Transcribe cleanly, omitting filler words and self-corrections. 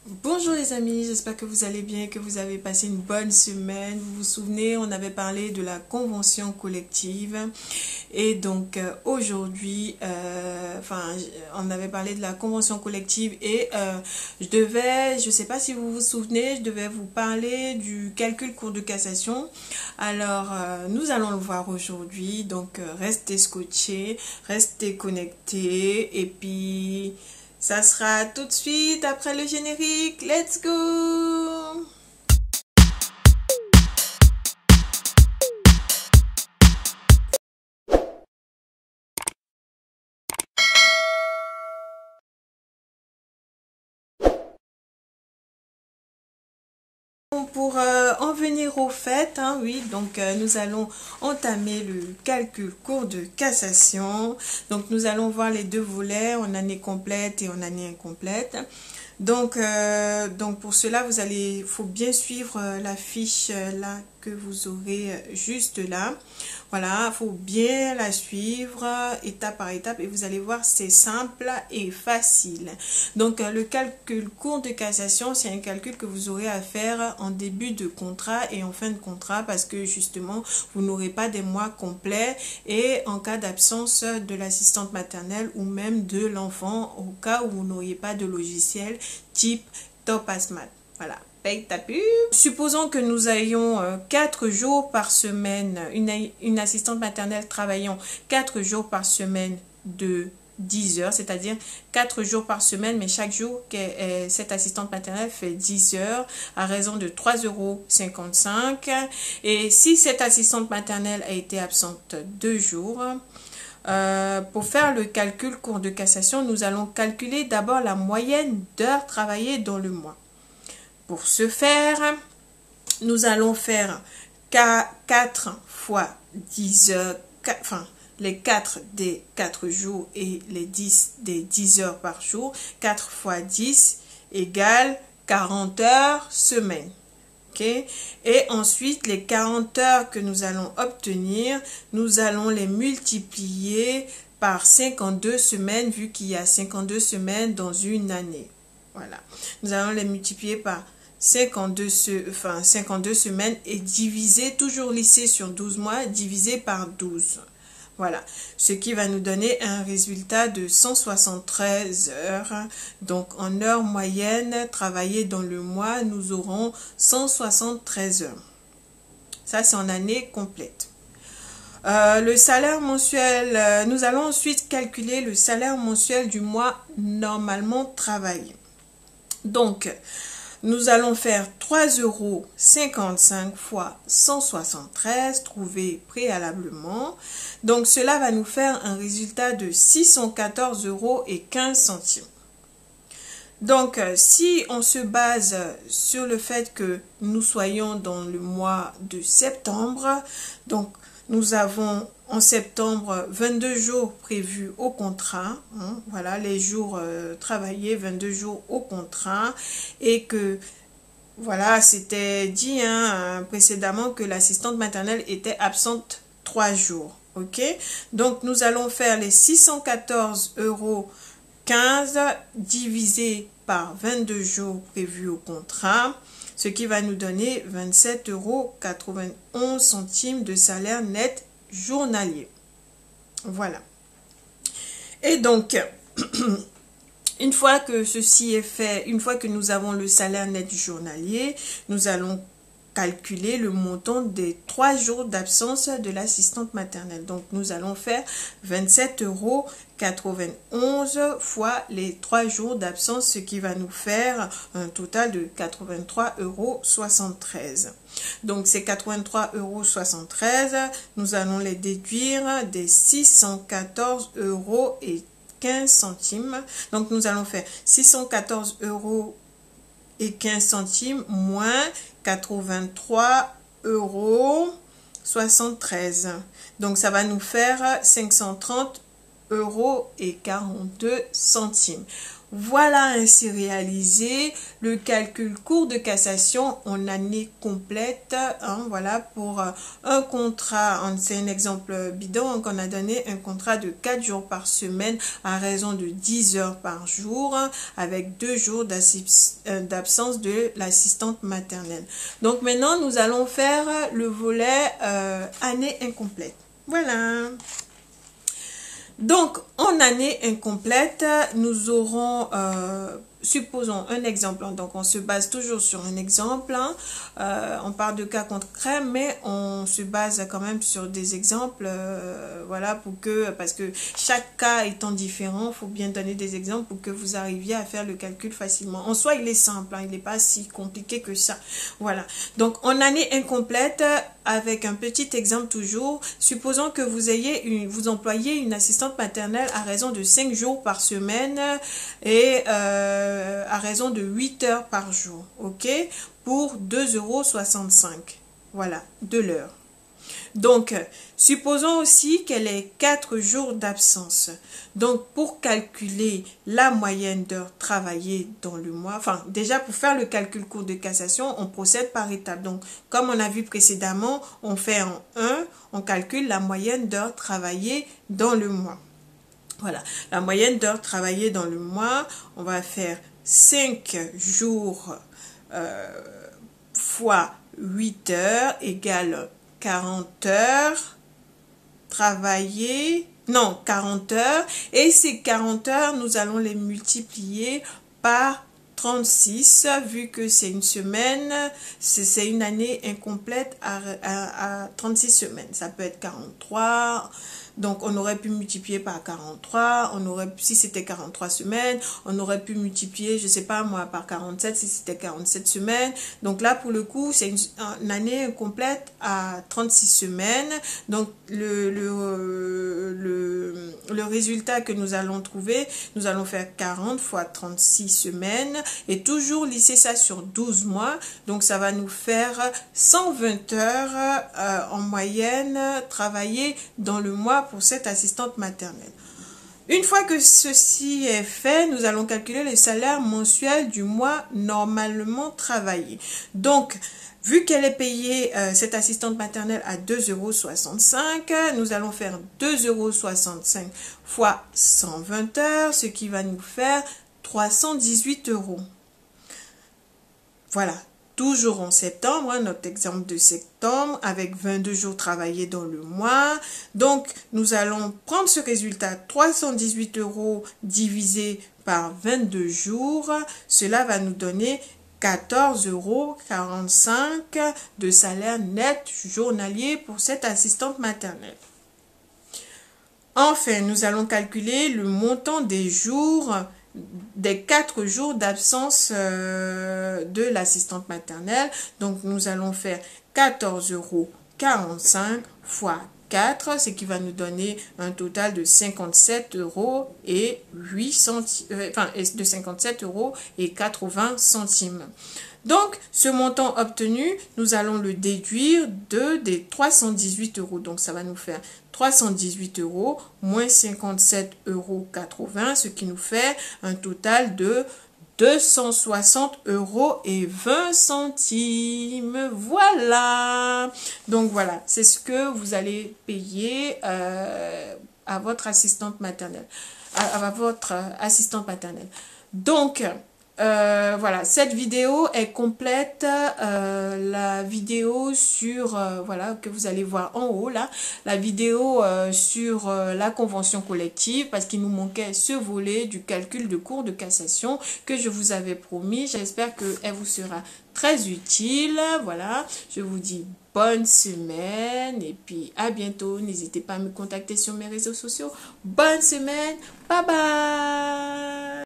Bonjour les amis, j'espère que vous allez bien, que vous avez passé une bonne semaine. Vous vous souvenez, on avait parlé de la convention collective et donc aujourd'hui, on avait parlé de la convention collective et je sais pas si vous vous souvenez, je devais vous parler du calcul cours de cassation. Alors, nous allons le voir aujourd'hui, donc restez scotchés, restez connectés et puis... Ça sera tout de suite après le générique. Let's go! Pour en venir au fait, hein, oui, donc nous allons entamer le calcul cours de cassation. Donc nous allons voir les deux volets en année complète et en année incomplète. Donc pour cela, faut bien suivre la fiche là que vous aurez juste là. Voilà, faut bien la suivre étape par étape et vous allez voir, c'est simple et facile. Donc le calcul cours de cassation, c'est un calcul que vous aurez à faire en début de contrat et en fin de contrat parce que justement, vous n'aurez pas des mois complets et en cas d'absence de l'assistante maternelle ou même de l'enfant au cas où vous n'auriez pas de logiciel type Topazmat. Voilà. Paye ta pub. Supposons que nous ayons 4 jours par semaine, une assistante maternelle travaillant 4 jours par semaine de 10 heures, c'est-à-dire 4 jours par semaine, mais chaque jour cette assistante maternelle fait 10 heures à raison de 3,55 €. Et si cette assistante maternelle a été absente 2 jours, pour faire le calcul cours de cassation, nous allons calculer d'abord la moyenne d'heures travaillées dans le mois. Pour ce faire, nous allons faire 4 fois 10 heures, les 4 des 4 jours et les 10 des 10 heures par jour. 4 fois 10 égale 40 heures semaine. Okay? Et ensuite, les 40 heures que nous allons obtenir, nous allons les multiplier par 52 semaines, vu qu'il y a 52 semaines dans une année. Voilà. Nous allons les multiplier par 52 semaines et diviser, toujours lissé sur 12 mois, divisé par 12. Voilà, ce qui va nous donner un résultat de 173 heures. Donc, en heures moyennes travaillées dans le mois, nous aurons 173 heures. Ça, c'est en année complète. Le salaire mensuel, nous allons ensuite calculer le salaire mensuel du mois normalement travaillé. Donc, nous allons faire 3,55 € fois 173, trouvé préalablement. Donc, cela va nous faire un résultat de 614,15 €. Donc, si on se base sur le fait que nous soyons dans le mois de septembre, donc nous avons en septembre 22 jours prévus au contrat, hein, voilà les jours travaillés, 22 jours au contrat, et que voilà, c'était dit précédemment que l'assistante maternelle était absente 3 jours, ok? Donc nous allons faire les 614,15 € divisé par 22 jours prévus au contrat, ce qui va nous donner 27,91 € de salaire net journalier. Voilà. Et donc, une fois que ceci est fait, une fois que nous avons le salaire net journalier, nous allons calculer le montant des 3 jours d'absence de l'assistante maternelle. Donc, nous allons faire 27,91 € fois les 3 jours d'absence, ce qui va nous faire un total de 83,73 €. Donc, ces 83,73 €, nous allons les déduire des 614,15 €. Donc, nous allons faire 614,15 € moins 83,73 €. Donc, ça va nous faire 530,42 €. voilà ainsi réalisé le calcul cours de cassation en année complète. Voilà pour un contrat, c'est un exemple bidon qu'on a donné, un contrat de 4 jours par semaine à raison de 10 heures par jour avec 2 jours d'absence de l'assistante maternelle. Donc maintenant nous allons faire le volet année incomplète. Voilà. Donc, en année incomplète, nous aurons, supposons un exemple. Donc, on se base toujours sur un exemple. On parle de cas concrets, mais on se base quand même sur des exemples. Voilà, parce que chaque cas étant différent, il faut bien donner des exemples pour que vous arriviez à faire le calcul facilement. En soi, il est simple, il n'est pas si compliqué que ça. Voilà. Donc, en année incomplète, avec un petit exemple toujours, supposons que vous employez une assistante maternelle à raison de 5 jours par semaine et à raison de 8 heures par jour, ok, pour 2,65 €, voilà, de l'heure. Donc, supposons aussi qu'elle ait 4 jours d'absence. Donc, pour calculer la moyenne d'heures travaillées dans le mois, enfin, déjà pour faire le calcul cours de cassation, on procède par étapes. Donc, comme on a vu précédemment, on fait en 1, on calcule la moyenne d'heures travaillées dans le mois. Voilà, la moyenne d'heures travaillées dans le mois, on va faire 5 jours fois 8 heures égale 40 heures travaillées, non, 40 heures, et ces 40 heures, nous allons les multiplier par 36, vu que c'est une semaine, c'est une année incomplète à 36 semaines. Ça peut être 43, donc on aurait pu multiplier par 43, si c'était 43 semaines, on aurait pu multiplier, je sais pas moi, par 47 si c'était 47 semaines. Donc là, pour le coup, c'est une année incomplète à 36 semaines. Donc le résultat que nous allons trouver, nous allons faire 40 fois 36 semaines et toujours lisser ça sur 12 mois. Donc ça va nous faire 120 heures en moyenne travaillées dans le mois pour cette assistante maternelle. Une fois que ceci est fait, nous allons calculer les salaires mensuels du mois normalement travaillé. Donc, vu qu'elle est payée, cette assistante maternelle, à 2,65 €, nous allons faire 2,65 € fois 120 heures, ce qui va nous faire 318 €. Voilà. Toujours en septembre, notre exemple de septembre, avec 22 jours travaillés dans le mois. Donc, nous allons prendre ce résultat, 318 € divisé par 22 jours. Cela va nous donner 14,45 € de salaire net journalier pour cette assistante maternelle. Enfin, nous allons calculer le montant des 4 jours d'absence de l'assistante maternelle. Donc, nous allons faire 14,45 € fois 4, ce qui va nous donner un total de 57 € et 80 centimes. Donc, ce montant obtenu, nous allons le déduire des 318 €. Donc, ça va nous faire 318 € moins 57,80 €, ce qui nous fait un total de 260,20 €. Voilà. Donc, voilà, c'est ce que vous allez payer à votre assistante maternelle. À votre assistante maternelle. Donc, voilà, cette vidéo est complète. La vidéo sur, voilà, que vous allez voir en haut là, la vidéo sur la convention collective, parce qu'il nous manquait ce volet du calcul de cours de cassation que je vous avais promis. J'espère qu'elle vous sera très utile. Voilà, je vous dis bonne semaine et puis à bientôt. N'hésitez pas à me contacter sur mes réseaux sociaux. Bonne semaine, bye bye.